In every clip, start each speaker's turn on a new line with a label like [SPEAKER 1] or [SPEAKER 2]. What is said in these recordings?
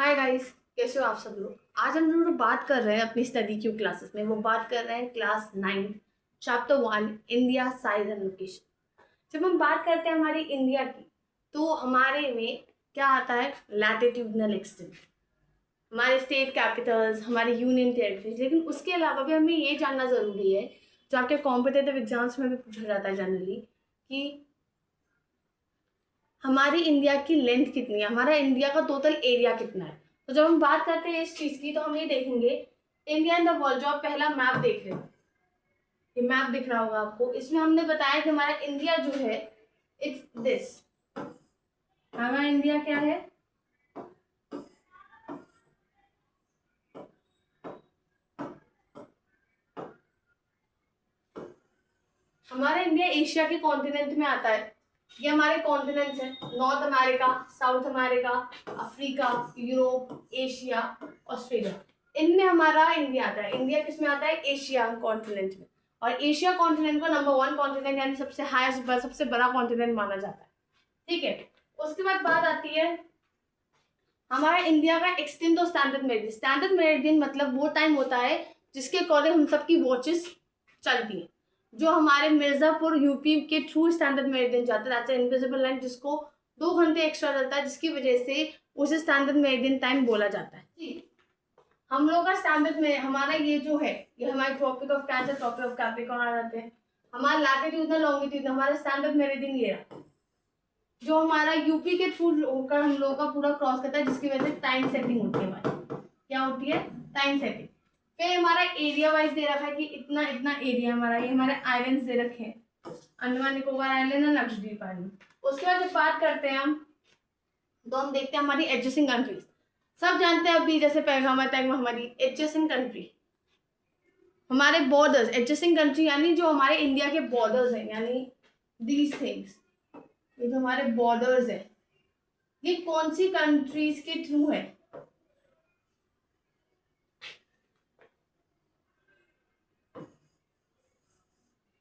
[SPEAKER 1] Hi guys, कैसे हो आप सब लोग। आज हम लोग बात कर रहे हैं अपनी स्टडी क्यू क्लासेस में। वो बात कर रहे हैं class 9 chapter 1 India size and location. जब हम बात करते हैं हमारी इंडिया की, तो हमारे में क्या आता है, लैटिट्यूडनल एक्सटेंट, हमारे स्टेट कैपिटल्स, हमारे यूनियन टेरिटरीज। लेकिन उसके अलावा भी हमें ये जानना ज़रूरी है, जो आपके कॉम्पिटेटिव एग्जाम्स में भी पूछा जाता है जनरली, कि हमारी इंडिया की लेंथ कितनी है, हमारा इंडिया का टोटल एरिया कितना है। तो जब हम बात करते हैं इस चीज़ की, तो हम ये देखेंगे इंडिया इन द वर्ल्ड। जो आप पहला मैप देख रहे हो, ये मैप दिख रहा होगा आपको, इसमें हमने बताया कि हमारा इंडिया जो है, इट्स दिस। हमारा इंडिया क्या है, हमारा इंडिया एशिया के कॉन्टिनेंट में आता है। ये हमारे कॉन्टिनेंट्स हैं, north America, south America, Africa, Europe, Asia, Australia. इनमें हमारा इंडिया आता है। इंडिया किस में आता है, एशिया कॉन्टिनेंट में। और एशिया कॉन्टिनेंट को नंबर 1 कॉन्टिनेंट यानी सबसे हाईएस्ट, सबसे बड़ा कॉन्टिनेंट माना जाता है। ठीक है, उसके बाद बात आती है हमारा इंडिया का एक्सटेंट और स्टैंडर्ड मेरिडियन। स्टैंडर्ड मेरिडियन मतलब वो टाइम होता है जिसके अकॉर्डिंग हम सबकी वॉचेस चलती हैं। जो हमारे मिर्जापुर यूपी के थ्रू स्टैंडर्ड मेरिडियन जाता है, इनविजिबल लाइन, जिसको 2 घंटे एक्स्ट्रा चलता है, जिसकी वजह से उसे स्टैंडर्ड मेरिडियन टाइम बोला जाता है। जी, हम लोग का स्टैंडर्ड में हमारा ये जो है, ये हमारे tropic of cancer, tropic of capricorn आ जाते हैं। हमारा लैटिट्यूड लॉन्गिट्यूड, हमारा स्टैंडर्ड मेरिडियन ये रहा, जो हमारा यूपी के थ्रू होकर हम लोगों का पूरा क्रॉस करता है, जिसकी वजह से टाइम सेटिंग होती है हमारी। क्या होती है, टाइम सेटिंग। फिर हमारा एरिया वाइज दे रखा है कि इतना इतना एरिया हमारा, ये हमारे आइलैंड्स दे रखे हैं, अंडमान निकोबार आइलैंड और लक्षद्वीप आइलैंड। उसके बाद जब बात करते हैं हम, तो हम देखते हैं हमारी एडजेसेंट कंट्रीज। सब जानते हैं अभी, जैसे पैगाम तैग हमारी एडजेसेंट कंट्री, हमारे बॉर्डर्स। एडजेसेंट कंट्री यानी जो हमारे इंडिया के बॉर्डर्स हैं, यानी दीज थिंग्स, ये जो हमारे बॉर्डर्स है, ये कौन सी कंट्रीज के थ्रू है,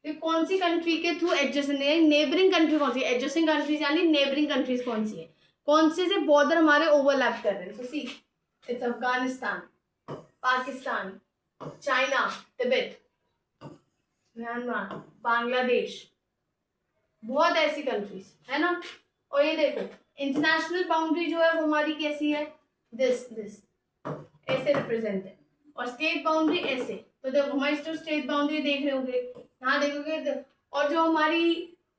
[SPEAKER 1] ये कौन सी कंट्री के थ्रू एडजेसेंट है, नेबरिंग कंट्री कौन सी है। एडजेसेंट कंट्रीज यानी नेबरिंग कंट्रीज कौन सी है, कौन से बॉर्डर हमारे ओवरलैप कर रहे हैं। So see, it's Afghanistan, Pakistan, China, Tibet, Myanmar, Bangladesh, बहुत ऐसी कंट्रीज है ना। और ये देखो, इंटरनेशनल बाउंड्री जो है वो हमारी कैसी है, दिस दिस ऐसे रिप्रेजेंट है, और स्टेट बाउंड्री ऐसे। तो देखो, हमारी जो स्टेट बाउंड्री देख रहे होंगे, यहाँ देखोगे, और जो हमारी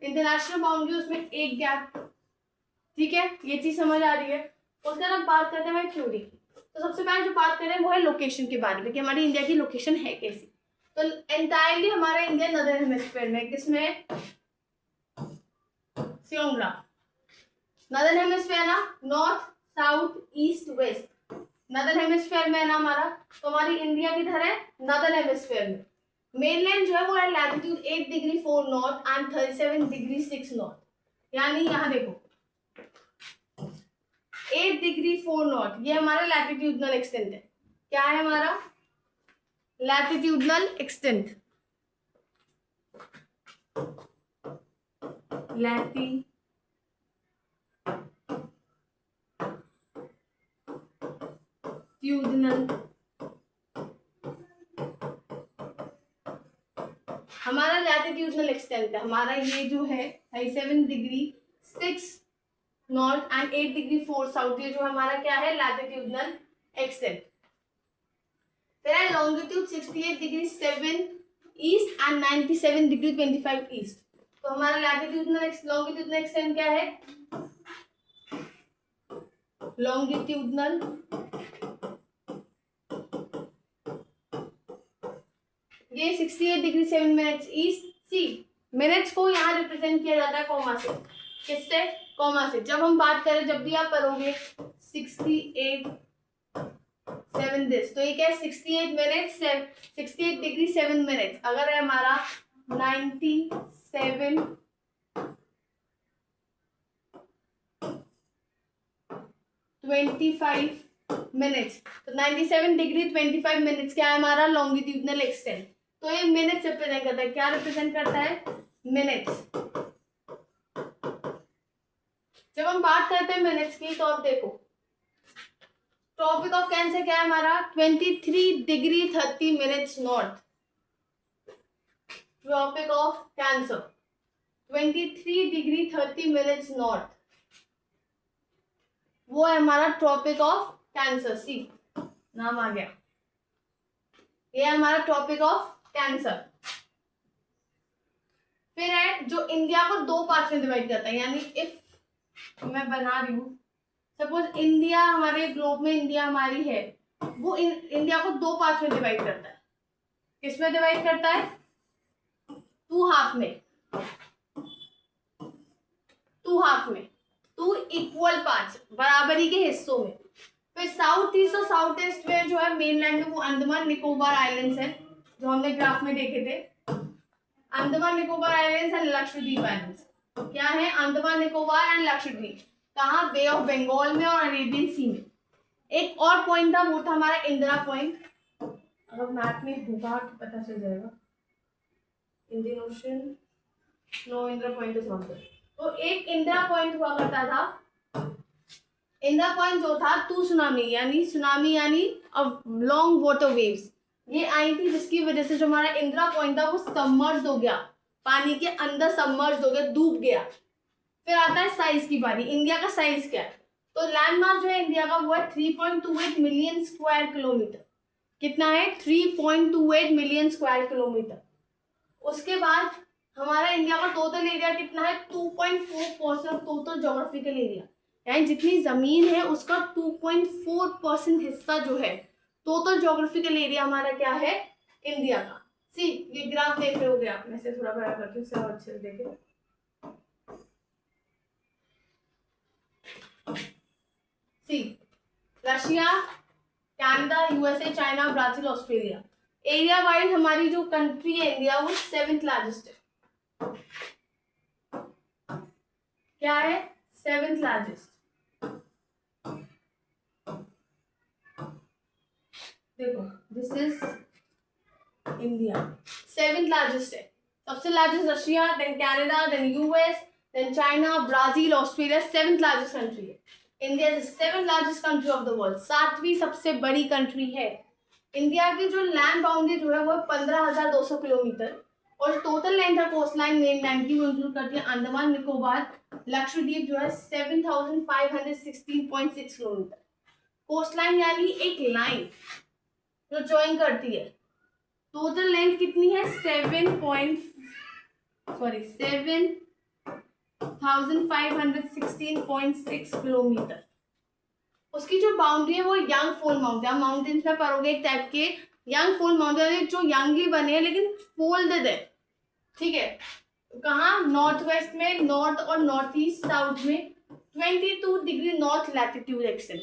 [SPEAKER 1] इंटरनेशनल बाउंड्री उसमें एक गैप। ठीक है, ये चीज समझ आ रही है। उसके बाद हम बात करते हैं हमारी थ्योरी की। तो सबसे पहले जो बात करें वो है लोकेशन के बारे में, कि हमारी इंडिया की लोकेशन है कैसी। तो एंटायरली हमारा इंडिया नदर्न हेमिस्फीयर में, किसमें, सियोंगला। नदर्न हेमिस्फीयर ना, north, south, east, west, northern hemisphere में है ना हमारा। तो हमारी इंडिया किधर है, नदर्न हेमिस्फीयर में। मेनलैंड जो है वो है latitude 8 degree 4 north and 37 degree 6 north. यानी यहाँ देखो, 8 डिग्री 4 नॉर्थ, ये हमारा लैटिट्यूडनल एक्सटेंट है। क्या है हमारा, लैटिट्यूडनल एक्सटेंट, लैटिट्यूडनल। हमारा लैटिट्यूडनल एक्सटेंट है, हमारा ये जो है 37 degree 6 north and 8 degree 4 south, ये जो हमारा क्या है, लैटिट्यूडनल एक्सटेंट। फिर है longitude 68 degree 7 east and 97 degree 25 east. तो हमारा लॉन्गिट्यूडनल एक्सटेंट क्या है, लॉन्गिट्यूडनल ये 68 डिग्री 7 मिनट्स ईस्ट। सी, मिनट्स को यहाँ रिप्रेजेंट किया जाता है कॉमा से। किससे, कॉमा से। जब हम बात करें, जब भी आप करोगे 68 7 दिस, तो ये क्या है, 68 मिनट्स 68 डिग्री 7 मिनट्स। अगर है हमारा 97 25 मिनट्स, तो 97 डिग्री 25 मिनट्स क्या है हमारा, लॉन्गिट्यूडनल एक्सटेंट। तो ये मिनट्स रिप्रेजेंट करता है, क्या रिप्रेजेंट करता है, मिनट्स। जब हम बात करते हैं मिनट्स की, तो अब देखो, ट्रॉपिक ऑफ कैंसर क्या है हमारा? 23°30' north. Tropic of cancer 23°30' north, वो है हमारा ट्रॉपिक ऑफ कैंसर। सी नाम आ गया, ये है हमारा ट्रॉपिक ऑफ कैंसर। फिर है जो इंडिया को दो पार्ट में डिवाइड करता है, यानी इफ मैं बना रही हूँ, सपोज इंडिया हमारे ग्लोब में, इंडिया हमारी है, वो इंडिया को दो पार्ट में डिवाइड करता है। किसमें डिवाइड करता है? टू हाफ में, टू इक्वल पार्ट्स, बराबरी के हिस्सों में। फिर साउथ ईस्ट और साउथ ईस्ट में जो है मेनलैंड में, वो अंडमान निकोबार आइलैंड्स है, जो हमने ग्राफ में देखे थे। Andaman Nicobar islands and Lakshadweep islands क्या है? अंडमान निकोबार एंड लक्षद्वीप। कहाँ? बे ऑफ बंगाल में और अरेबियन सी में। एक और पॉइंट था, वो था हमारा इंदिरा पॉइंट। अगर मैप में होगा तो पता चल जाएगा। Indian ocean, no, Indira point is not there. तो एक इंदिरा पॉइंट हुआ करता था। इंदिरा पॉइंट जो था टू सुनामी यानी लॉन्ग वाटर वेव्स, ये आई थी, जिसकी वजह से जो हमारा इंदिरा पॉइंट था वो सबमर्ज हो गया, पानी के अंदर सबमर्ज हो गया, डूब गया। फिर आता है साइज की बारी। इंडिया का साइज क्या है? तो लैंडमार्क जो है इंडिया का वो है 3.28 मिलियन स्क्वायर किलोमीटर। कितना है? 3.28 मिलियन स्क्वायर किलोमीटर। उसके बाद हमारा इंडिया का टोटल एरिया कितना है? 2.4% टोटल जोग्राफिकल एरिया, यानी जितनी जमीन है उसका 2.4% हिस्सा जो है टोटल जोग्राफिकल एरिया हमारा क्या है? इंडिया का। सी ये ग्राफ देख रहे होगे आप, मैं से थोड़ा बड़ा करती हूँ, इससे और अच्छे से देखें। See Russia, Canada, USA, China, Brazil, Australia. Area wise हमारी जो कंट्री है इंडिया, वो 7th लार्जेस्ट है। क्या है? 7th largest. देखो this is India, 7th largest है। सबसे largest Russia, then Canada, then US, then China, Brazil, Australia. 7th largest country है India, is 7th largest country of the world, 7वीं सबसे बड़ी कंट्री है। इंडिया की जो लैंड बाउंड्री जो है वो 15,200 किलोमीटर, और टोटल लेंथ है कोस्ट लाइन मेनलैंड की, वो इंक्लूड करती है अंडमान निकोबार, लक्षद्वीप जो है 7,516.6 किलोमीटर। कोस्ट लाइन यानी एक लाइन जो ज्वाइन करती है। टोटल लेंथ कितनी है? 7,516.6 किलोमीटर। उसकी जो बाउंड्री है वो यंग फोल्ड माउंटेन, माउंटेन्स में पढ़ोगे एक टाइप के यंग फोल्ड माउंटेन जो यंगली बने हैं लेकिन फोल्डेड है, ठीक है। कहाँ? नॉर्थ वेस्ट में, नॉर्थ और नॉर्थ ईस्ट, साउथ में 22 डिग्री नॉर्थ लैटिट्यूड एक्सटेंड।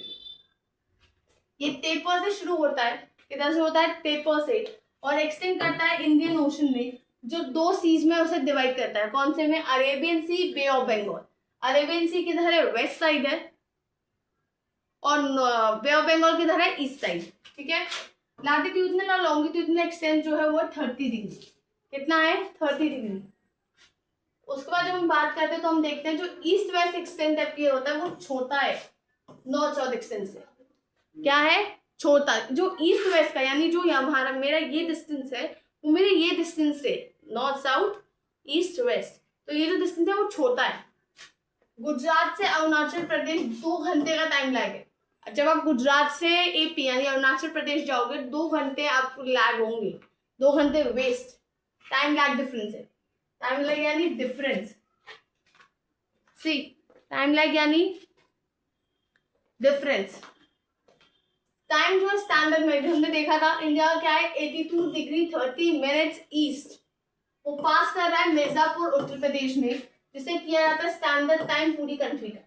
[SPEAKER 1] ये टेपर से शुरू होता है, किधर से होता है? टेपर से, और एक्सटेंड करता है इंडियन ओशन में, जो दो सीज में उसे डिवाइड करता है। कौन से में? Arabian Sea, Bay of Bengal. Arabian Sea किधर है? वेस्ट साइड है, और बे ऑफ बंगाल किधर है? ईस्ट साइड, ठीक है। लैटिट्यूडनल और लॉन्गिट्यूडनल एक्सटेंट जो है वो 30 डिग्री। कितना है? 30 डिग्री। उसके बाद जब हम बात करते हैं तो हम देखते हैं जो ईस्ट वेस्ट एक्सटेंट अपीयर होता है वो छोटा है नॉर्थ साउथ एक्सटेंट से। क्या है? छोटा। जो ईस्ट वेस्ट का यानी जो हमारा मेरा ये डिस्टेंस है वो मेरे ये डिस्टेंस से, नॉर्थ साउथ ईस्ट वेस्ट, तो ये जो डिस्टेंस है वो छोटा है। गुजरात से अरुणाचल प्रदेश 2 घंटे का टाइम लगेगा। जब आप गुजरात से एपी यानी अरुणाचल प्रदेश जाओगे 2 घंटे आपको लैग होंगे, 2 घंटे वेस्ट। टाइम लैग डिफरेंस है, टाइम लैग यानी डिफरेंस। सी टाइम लैग यानी डिफरेंस। टाइम जो है स्टैंडर्ड में हमने देखा था इंडिया का क्या है? 82°30' ईस्ट। वो पास कर रहा है मिर्जापुर उत्तर प्रदेश में, जिसे किया जाता है स्टैंडर्ड टाइम पूरी कंट्री का।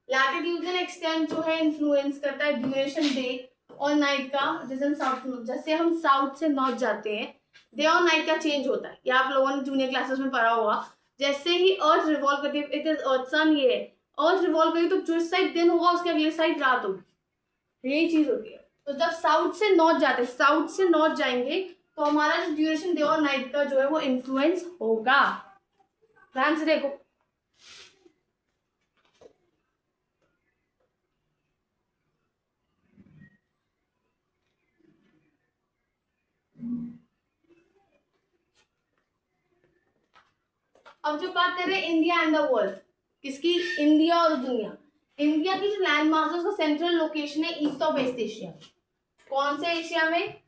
[SPEAKER 1] लैटिट्यूडनल एक्सटेंट जो है इन्फ्लुएंस करता है ड्यूरेशन डे और नाइट का। जैसे हम साउथ से नॉर्थ जाते हैं, डे और नाइट का चेंज होता है। ये आप लोगों ने जूनियर क्लासेस में पढ़ा होगा। जैसे ही अर्थ रिवॉल्व करती है, इट इज अर्थ सन, ये है अर्थ रिवॉल्व करेगी तो जो साइड दिन होगा उसके अगले साइड रात होगी, यही चीज होती है। तो जब साउथ से नॉर्थ जाते हैं, साउथ से नॉर्थ जाएंगे तो हमारा जो ड्यूरेशन डे और नाइट का जो है वो इन्फ्लुएंस होगा। ध्यान से देखो। अब जो बात करें इंडिया एंड द वर्ल्ड, किसकी? इंडिया और दुनिया। इंडिया की जो लैंड मास है उसका सेंट्रल लोकेशन है ईस्ट और वेस्ट एशिया। कौन से एशिया में?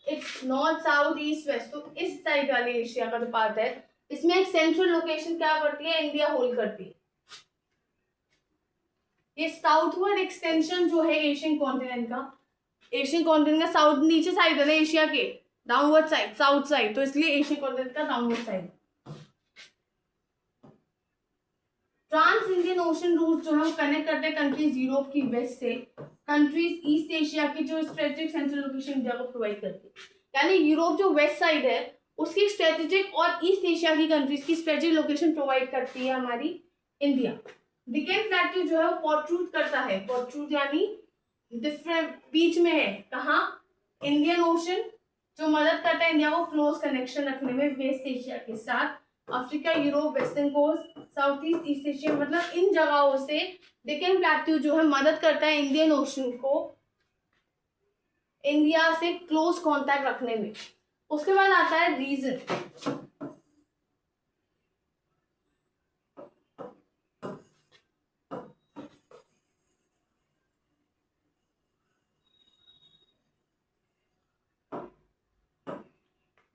[SPEAKER 1] It's north south east waste, तो इस साइड वाले एशिया का जो पार्ट है इसमें एक सेंट्रल लोकेशन क्या करती है? इंडिया होल्ड करती है। ये साउथवर्ड एक्सटेंशन जो है एशियन कॉन्टिनेंट का, एशियन कॉन्टिनेंट का साउथ नीचे साइड है ना एशिया के, डाउनवर्ड साइड, साउथ साइड, तो इसलिए एशियन कॉन्टिनेंट का downward side. Trans Indian ocean route जो है वो कनेक्ट करते हैं कंट्रीज यूरोप की वेस्ट से कंट्रीज ईस्ट एशिया की जो स्ट्रेटेजिक सेंट्रल लोकेशन इंडिया को प्रोवाइड करती है। यानी यूरोप जो वेस्ट साइड है उसकी स्ट्रेटेजिक और ईस्ट एशिया की कंट्रीज की स्ट्रेटेजिक लोकेशन प्रोवाइड करती है हमारी इंडिया। डिकेन प्लेट्यू जो है वो प्रोट्रूड करता है, प्रोट्रूड यानी डिफरेंट बीच में है, कहाँ? इंडियन ओशन, जो मदद करता है इंडिया को क्लोज कनेक्शन रखने में वेस्ट एशिया के साथ। Africa, Europe, western coast, south east, east Asia, मतलब इन जगहों से डिकेन प्लेट्यू जो है मदद करता है इंडियन ओशन को इंडिया से क्लोज कांटेक्ट रखने में। उसके बाद आता है रीजन।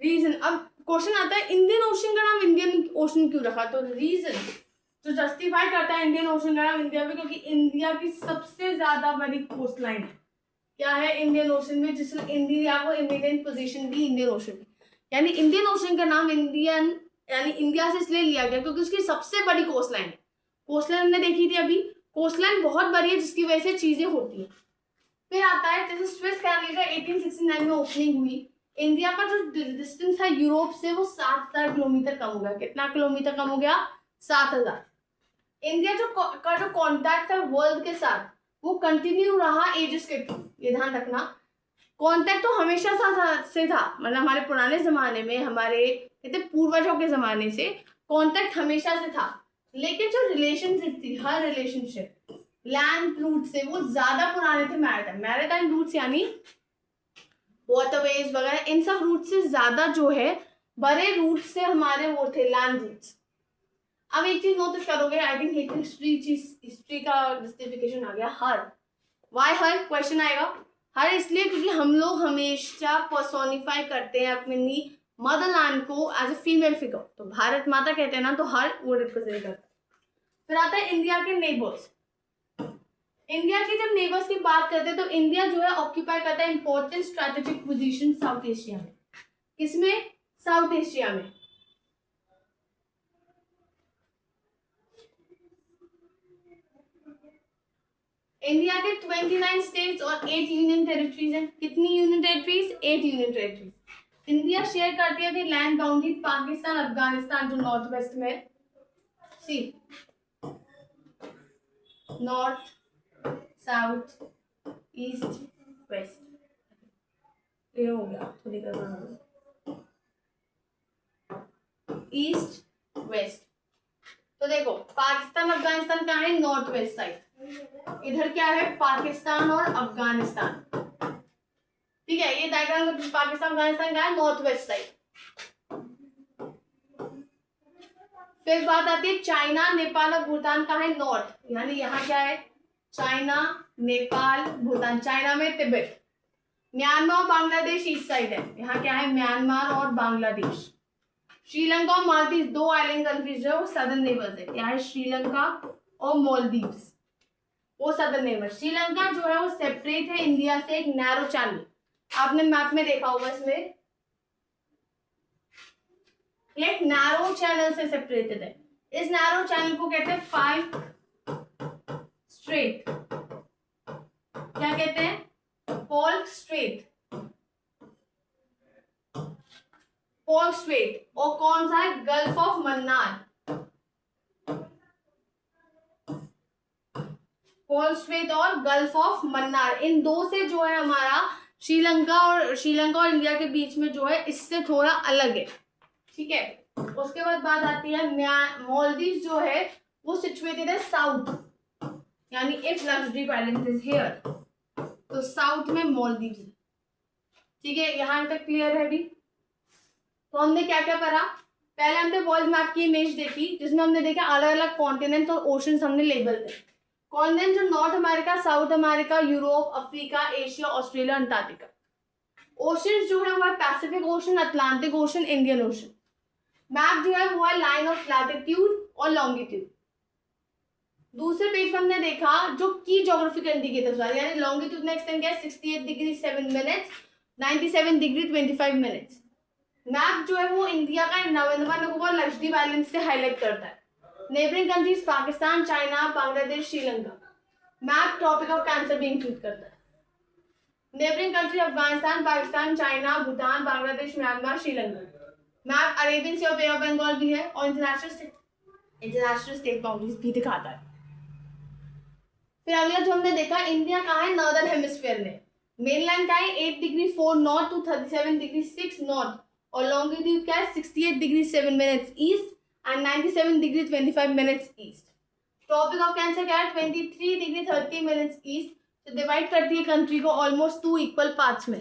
[SPEAKER 1] रीजन, अब क्वेश्चन आता है इंडियन ओशन का नाम इंडियन ओशन क्यों रखा? तो रीजन जो जस्टिफाई करता है इंडियन ओशन का नाम इंडिया में, क्योंकि इंडिया की सबसे ज्यादा बड़ी कोस्ट लाइन है। क्या है? इंडियन ओशन में, जिसने इंडिया को इमिनेंट पोजीशन दी इंडियन ओशन में। यानी इंडियन ओशन का नाम इंडियन यानी इंडिया से इसलिए लिया गया क्योंकि उसकी सबसे बड़ी कोस्ट लाइन है। कोस्ट लाइन हमने देखी थी अभी, कोस्ट लाइन बहुत बड़ी है जिसकी वजह से चीजें होती हैं। फिर आता है जैसे स्विस कैनाल का 1869 में ओपनिंग हुई, इंडिया का जो डिस्टेंस था यूरोप से वो 7000 किलोमीटर कम हो गया। कितना किलोमीटर कम हो गया? 7000। इंडिया जो कॉन्टैक्ट है वर्ल्ड के साथ वो कंटिन्यू रहा एजेस के थ्रू। ये ध्यान रखना, कॉन्टैक्ट तो हमेशा से था, मतलब हमारे पुराने जमाने में, हमारे कहते पूर्वजों के जमाने से कॉन्टैक्ट हमेशा से था। लेकिन जो रिलेशनशिप थी, हर रिलेशनशिप लैंड रूट से वो ज्यादा पुराने थे मैरिटाइम रूट्स, यानी वाटरवेज वगैरह, इन सब रूट से ज्यादा जो है बड़े रूट से हमारे वो थे लैंड रूट्स। अब एक चीज नोटिस करोगे, आई थिंक हिस्ट्री का जस्टिफिकेशन आ गया, हर। वाई हर? क्वेश्चन आएगा। हर इसलिए क्योंकि हम लोग हमेशा पर्सोनिफाई करते हैं अपनी मदरलैंड को एज ए फीमेल फिगर, तो भारत माता कहते हैं ना, तो हर वो रिप्रेजेंट करता है। फिर आता है इंडिया के नेबर्स। इंडिया के जब नेबर्स की बात करते हैं तो इंडिया जो है ऑक्यूपाई करता है important strategic position south Asia में। किसमें? साउथ एशिया में। इंडिया के 29 स्टेट्स और 8 यूनियन टेरिटरीज हैं। कितनी union territories? 8 union territories. India share करती है अपनी लैंड बाउंड्री पाकिस्तान, अफगानिस्तान जो नॉर्थ वेस्ट में, सी नॉर्थ, साउथ, ईस्ट, वेस्ट, ये हो गया, थोड़ी ईस्ट वेस्ट। तो देखो पाकिस्तान अफगानिस्तान कहाँ है? North west side. इधर क्या है? पाकिस्तान और अफगानिस्तान। ठीक है, ये डायग्राम में पाकिस्तान अफगानिस्तान कहाँ है? North west side. फिर बात आती है चाइना, नेपाल और भूटान कहाँ है? नॉर्थ, यानी यहाँ क्या है? चाइना, नेपाल, भूटान। चाइना में तिब्बत। म्यांमार और बांग्लादेश ईस्ट साइड है, यहाँ क्या है? म्यांमार और बांग्लादेश। श्रीलंका और मालदीव दो आइलैंड कंट्रीज जो है वो सदर्न नेबर्स है। क्या है? श्रीलंका और मालदीव्स, वो सदर्न नेबर। श्रीलंका जो है वो सेपरेट है इंडिया से एक नैरो चैनल, आपने मैप में देखा होगा, इसमें एक नैरो चैनल से सेपरेटेड है। इस नैरो चैनल को कहते हैं फाइव स्ट्रेट। क्या कहते हैं? Palk strait. Palk strait. और कौन सा है? Gulf of Mannar. Palk strait और गल्फ ऑफ मन्नार, इन दो से जो है हमारा श्रीलंका और इंडिया के बीच में जो है इससे थोड़ा अलग है। ठीक है, उसके बाद बात आती है मालदीव जो है वो सिचुएटेड है साउथ, यानी if Lakshadweep island is here तो साउथ में मालदीव है। ठीक है, यहां तक क्लियर है अभी? तो हमने क्या क्या पढ़ा? पहले हमने वर्ल्ड मैप की इमेज देखी जिसमें हमने देखा अलग अलग कॉन्टिनेंट्स और ओशंस हमने लेबल थे। कॉन्टिनेंट जो north America, south America, Europe, Africa, Asia, Australia, Antarctica. Oceans जो है वो है Pacific ocean, Atlantic ocean, Indian ocean. Map जो है वो है लाइन ऑफ लैटिट्यूड और लॉन्गिट्यूड। दूसरे पेज में हमने देखा जो की ज्योग्राफिकल इंडिकेटर्स वाले, यानी लॉन्गिट्यूड ने एक्सटेंड किया 68 degree 7 minutes, 97 degree 25 minutes. Map जो है वो इंडिया का अंडमान निकोबार लक्षद्वीप आइलैंड से हाईलाइट करता है। Neighbouring countries Pakistan, China, Bangladesh, Sri Lanka. Map tropic of cancer भी इंक्लूड करता है। Neighbouring country Afghanistan, Pakistan, China, Bhutan, Bangladesh, Myanmar, Sri Lanka. Map Arabian Sea और बे ऑफ बंगाल भी है और इंटरनेशनल स्टेट बाउंड्रीज भी दिखाता है। फिर अगला जो हमने देखा, इंडिया कहाँ है नॉर्दर्न हेमिस्फीयर में। मेनलैंड का है 8 degree 4 north to 37 degree 6 north और लॉन्गिट्यूड का है 68 degree 7 minutes east and 97 degree 25 minutes east. Tropic of cancer का है 23 डिग्री 30 मिनट्स ईस्ट। तो डिवाइड करती है कंट्री को ऑलमोस्ट 2 इक्वल पार्ट्स में।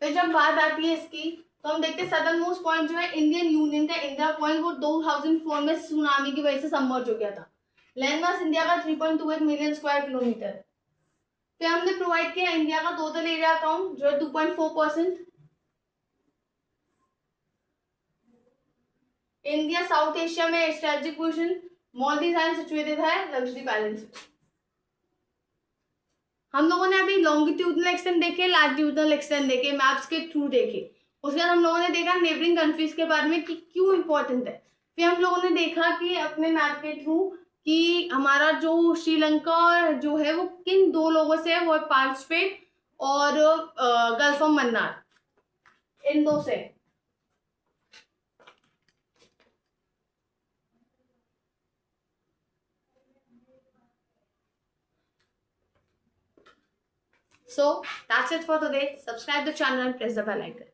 [SPEAKER 1] फिर जब बात आती है इसकी तो हम देखते हैं सदर्न मोस्ट पॉइंट जो है इंडियन यूनियन का इंदिरा पॉइंट, वो 2004 में सुनामी की वजह से सबमर्ज हो गया था। लैंड मास इंडिया का 3.28 मिलियन स्क्वायर किलोमीटर। फिर हमने प्रोवाइड किया इंडिया का टोटल एरिया अकाउंट जो है 2.4%। इंडिया साउथ एशिया में strategic position, Maldives island situated है लक्षद्वीप आइलैंड्स। हम लोगों ने अभी लॉन्गिट्यूडनल एक्सटेंट देखे, लैटिट्यूडनल एक्सटेंट देखे, मैप्स के थ्रू देखे। उसके बाद हम लोगों ने देखा नेबरिंग कंट्रीज के बारे में कि क्यों इंपॉर्टेंट है। फिर हम लोगों ने देखा कि अपने मैप के थ्रू कि हमारा जो श्रीलंका जो है वो किन दो लोगों से है, वो है पार्क स्ट्रेट और गल्फ ऑफ मन्नार, इन दो से। So that's it for today. Subscribe the channel and press the bell icon.